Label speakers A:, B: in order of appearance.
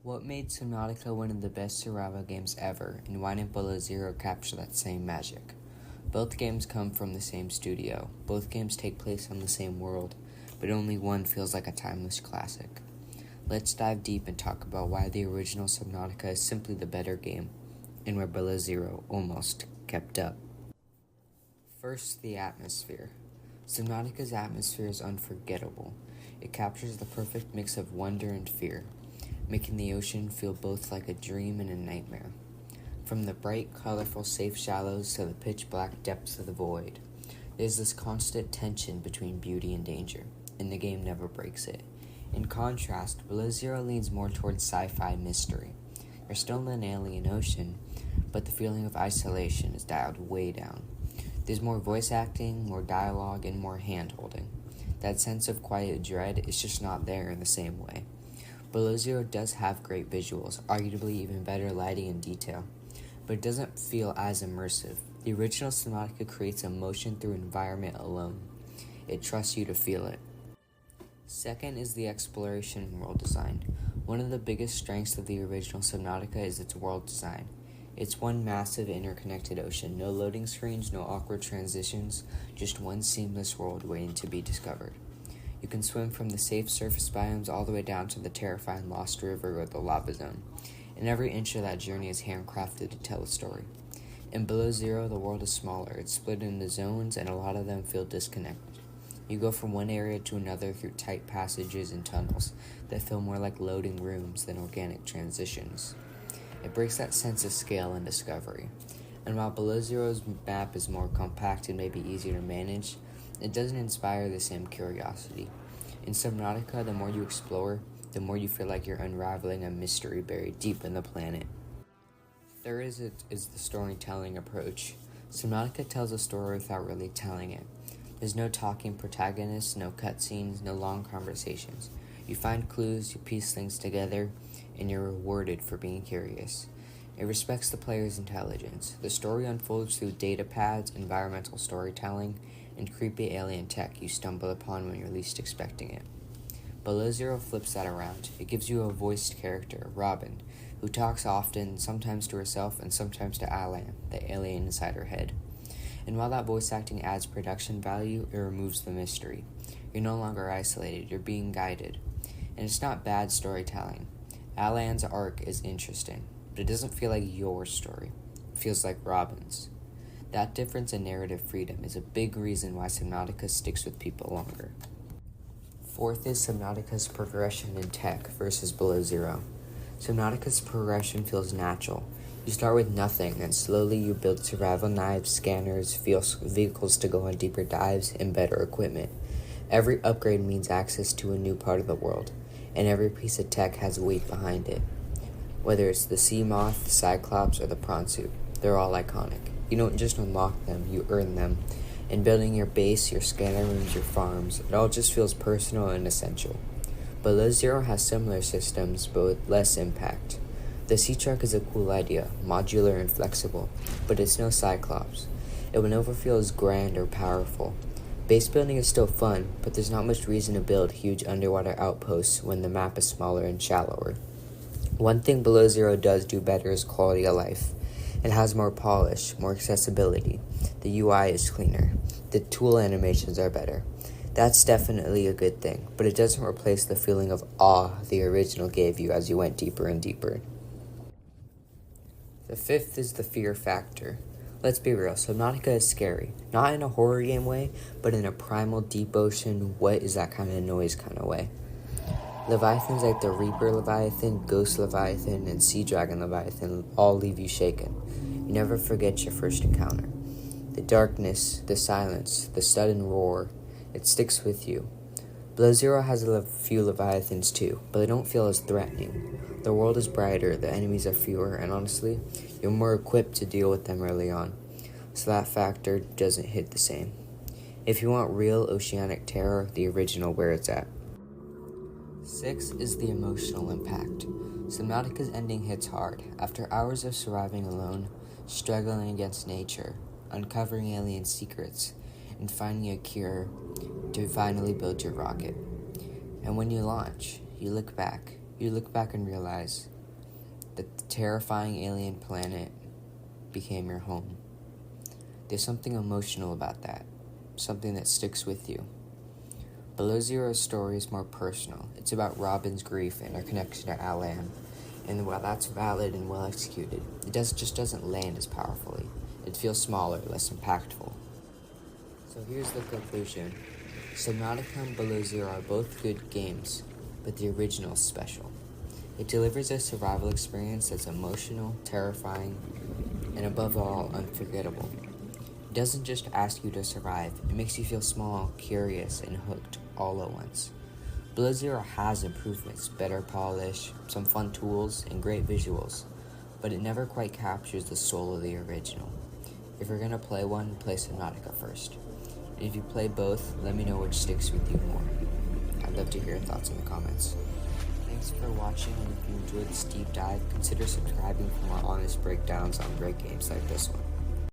A: What made Subnautica one of the best survival games ever, and why didn't Below Zero capture that same magic? Both games come from the same studio. Both games take place on the same world, but only one feels like a timeless classic. Let's dive deep and talk about why the original Subnautica is simply the better game, and where Below Zero almost kept up. First, the atmosphere. Subnautica's atmosphere is unforgettable. It captures the perfect mix of wonder and fear, making the ocean feel both like a dream and a nightmare. From the bright, colorful, safe shallows to the pitch-black depths of the void, there's this constant tension between beauty and danger, and the game never breaks it. In contrast, Below Zero leans more towards sci-fi mystery. You're still in an alien ocean, but the feeling of isolation is dialed way down. There's more voice acting, more dialogue, and more hand-holding. That sense of quiet dread is just not there in the same way. Below Zero does have great visuals, arguably even better lighting and detail, but it doesn't feel as immersive. The original Subnautica creates emotion through environment alone. It trusts you to feel it. Second is the exploration and world design. One of the biggest strengths of the original Subnautica is its world design. It's one massive interconnected ocean, no loading screens, no awkward transitions, just one seamless world waiting to be discovered. You can swim from the safe surface biomes all the way down to the terrifying Lost River or the lava zone, and every inch of that journey is handcrafted to tell a story. In Below Zero, the world is smaller. It's split into zones, and a lot of them feel disconnected. You go from one area to another through tight passages and tunnels that feel more like loading rooms than organic transitions. It breaks that sense of scale and discovery. And while Below Zero's map is more compact and maybe easier to manage, it doesn't inspire the same curiosity. In Subnautica, the more you explore, the more you feel like you're unraveling a mystery buried deep in the planet. Third is the storytelling approach. Subnautica tells a story without really telling it. There's no talking protagonists, no cutscenes, no long conversations. You find clues, you piece things together, and you're rewarded for being curious. It respects the player's intelligence. The story unfolds through data pads, environmental storytelling, and creepy alien tech you stumble upon when you're least expecting it. Below Zero flips that around. It gives you a voiced character, Robin, who talks often, sometimes to herself and sometimes to Alan, the alien inside her head. And while that voice acting adds production value, it removes the mystery. You're no longer isolated, you're being guided. And it's not bad storytelling. Alan's arc is interesting, but it doesn't feel like your story. It feels like Robin's. That difference in narrative freedom is a big reason why Subnautica sticks with people longer. Fourth is Subnautica's progression in tech versus Below Zero. Subnautica's progression feels natural. You start with nothing, and slowly you build survival knives, scanners, vehicles to go on deeper dives, and better equipment. Every upgrade means access to a new part of the world, and every piece of tech has weight behind it. Whether it's the sea moth, the cyclops, or the prawn suit, they're all iconic. You don't just unlock them, you earn them. In building your base, your scanner rooms, your farms, it all just feels personal and essential. Below Zero has similar systems, but with less impact. The sea truck is a cool idea, modular and flexible, but it's no Cyclops. It will never feel as grand or powerful. Base building is still fun, but there's not much reason to build huge underwater outposts when the map is smaller and shallower. One thing Below Zero does do better is quality of life. It has more polish, more accessibility. The UI is cleaner. The tool animations are better. That's definitely a good thing, but it doesn't replace the feeling of awe the original gave you as you went deeper and deeper. The fifth is the fear factor. Let's be real, Subnautica is scary. Not in a horror game way, but in a primal, deep ocean, what is that kind of noise kind of way. Leviathans like the Reaper Leviathan, Ghost Leviathan, and Sea Dragon Leviathan all leave you shaken. You never forget your first encounter. The darkness, the silence, the sudden roar, it sticks with you. Below Zero has a few Leviathans too, but they don't feel as threatening. The world is brighter, the enemies are fewer, and honestly, you're more equipped to deal with them early on, so that factor doesn't hit the same. If you want real oceanic terror, the original where it's at. 6 is the emotional impact. Subnautica's ending hits hard. After hours of surviving alone, struggling against nature, uncovering alien secrets, and finding a cure to finally build your rocket. And when you launch, you look back, You look back and realize that the terrifying alien planet became your home. There's something emotional about that, something that sticks with you. Below Zero's story is more personal. It's about Robin's grief and her connection to Alan, and while that's valid and well executed, it just doesn't land as powerfully. It feels smaller, less impactful. So here's the conclusion. Subnautica and Below Zero are both good games, but the original is special. It delivers a survival experience that's emotional, terrifying, and above all, unforgettable. It doesn't just ask you to survive, it makes you feel small, curious, and hooked all at once. Below Zero has improvements, better polish, some fun tools, and great visuals, but it never quite captures the soul of the original. If you're gonna play one, play Subnautica first. And if you play both, let me know which sticks with you more. I'd love to hear your thoughts in the comments. Thanks for watching, and if you enjoyed this deep dive, consider subscribing for more honest breakdowns on great games like this one.